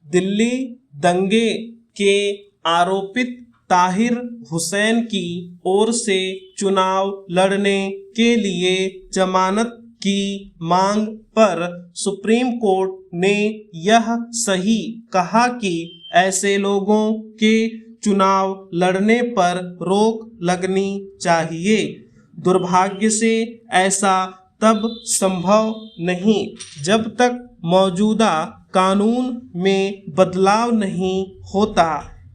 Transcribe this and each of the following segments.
दिल्ली दंगे के आरोपित ताहिर हुसैन की ओर से चुनाव लड़ने के लिए जमानत की मांग पर सुप्रीम कोर्ट ने यह सही कहा कि ऐसे लोगों के चुनाव लड़ने पर रोक लगनी चाहिए। दुर्भाग्य से ऐसा तब संभव नहीं जब तक मौजूदा कानून में बदलाव नहीं होता।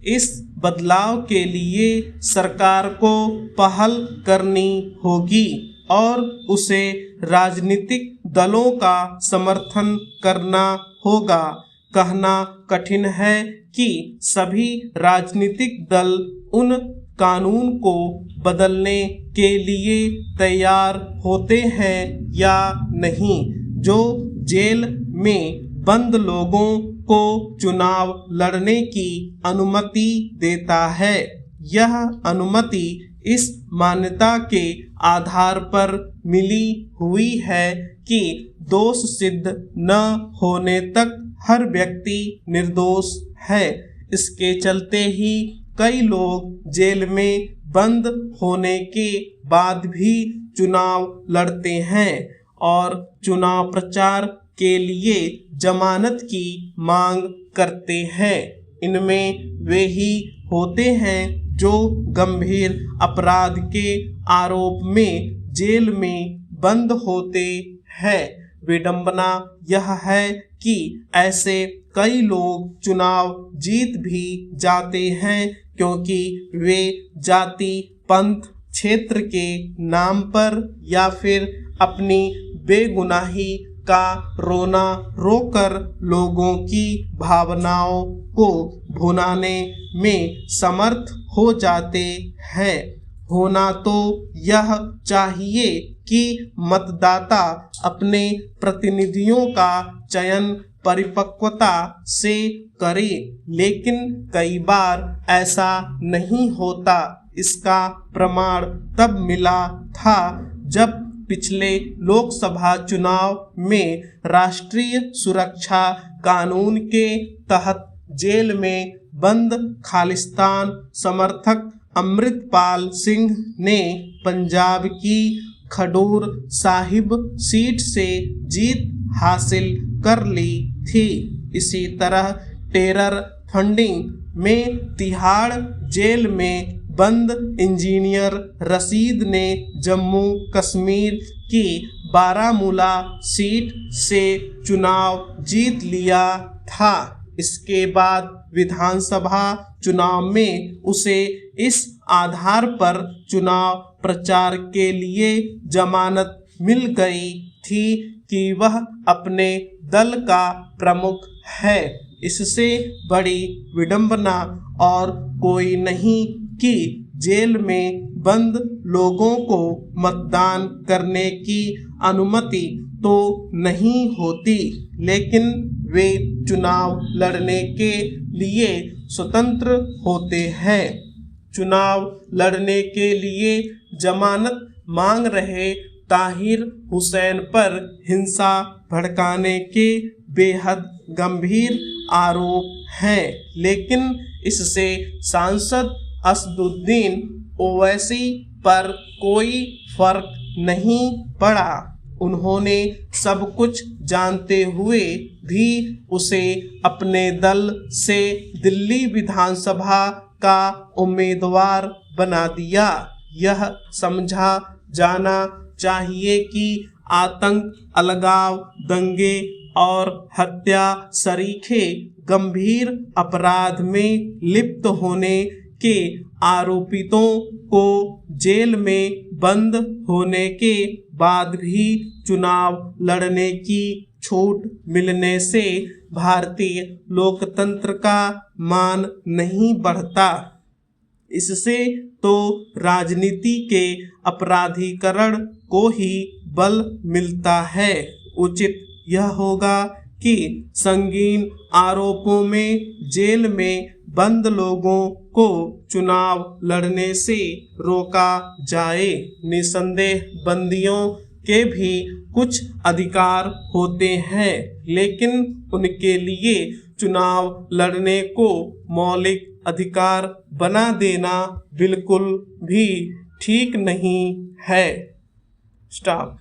इस बदलाव के लिए सरकार को पहल करनी होगी और उसे राजनीतिक दलों का समर्थन करना होगा। कहना कठिन है कि सभी राजनीतिक दल उन कानून को बदलने के लिए तैयार होते हैं या नहीं जो जेल में बंद लोगों को चुनाव लड़ने की अनुमति देता है। यह अनुमति इस मान्यता के आधार पर मिली हुई है कि दोष सिद्ध न होने तक हर व्यक्ति निर्दोष है। इसके चलते ही कई लोग जेल में बंद होने के बाद भी चुनाव लड़ते हैं और चुनाव प्रचार के लिए जमानत की मांग करते हैं। इनमें वे ही होते हैं जो गंभीर अपराध के आरोप में जेल में बंद होते हैं। विडंबना यह है कि ऐसे कई लोग चुनाव जीत भी जाते हैं क्योंकि वे जाति, पंथ, क्षेत्र के नाम पर या फिर अपनी बेगुनाही का रोना रोकर लोगों की भावनाओं को भुनाने में समर्थ हो जाते हैं। होना तो यह चाहिए कि मतदाता अपने प्रतिनिधियों का चयन परिपक्वता से करे, लेकिन कई बार ऐसा नहीं होता। इसका प्रमाण तब मिला था जब पिछले लोकसभा चुनाव में राष्ट्रीय सुरक्षा कानून के तहत जेल में बंद खालिस्तान समर्थक अमृतपाल सिंह ने पंजाब की खडूर साहिब सीट से जीत हासिल कर ली थी। इसी तरह टेरर फंडिंग में तिहाड़ जेल में बंद इंजीनियर रशीद ने जम्मू कश्मीर की बारामूला सीट से चुनाव जीत लिया था। इसके बाद विधानसभा चुनाव में उसे इस आधार पर चुनाव प्रचार के लिए जमानत मिल गई थी कि वह अपने दल का प्रमुख है। इससे बड़ी विडंबना और कोई नहीं कि जेल में बंद लोगों को मतदान करने की अनुमति तो नहीं होती, लेकिन वे चुनाव लड़ने के लिए स्वतंत्र होते हैं। चुनाव लड़ने के लिए जमानत मांग रहे ताहिर हुसैन पर हिंसा भड़काने के बेहद गंभीर आरोप हैं, लेकिन इससे सांसद असदुद्दीन ओवैसी पर कोई फर्क नहीं पड़ा। उन्होंने सब कुछ जानते हुए भी उसे अपने दल से दिल्ली विधानसभा का उम्मीदवार बना दिया। यह समझा जाना चाहिए कि आतंक, अलगाव, दंगे और हत्या सरीखे गंभीर अपराध में लिप्त होने के आरोपितों को जेल में बंद होने के बाद भी चुनाव लड़ने की छूट मिलने से भारतीय लोकतंत्र का मान नहीं बढ़ता। इससे तो राजनीति के अपराधीकरण को ही बल मिलता है। उचित यह होगा कि संगीन आरोपों में जेल में बंद लोगों को चुनाव लड़ने से रोका जाए। निसंदेह बंदियों के भी कुछ अधिकार होते हैं, लेकिन उनके लिए चुनाव लड़ने को मौलिक अधिकार बना देना बिल्कुल भी ठीक नहीं है। स्टॉप।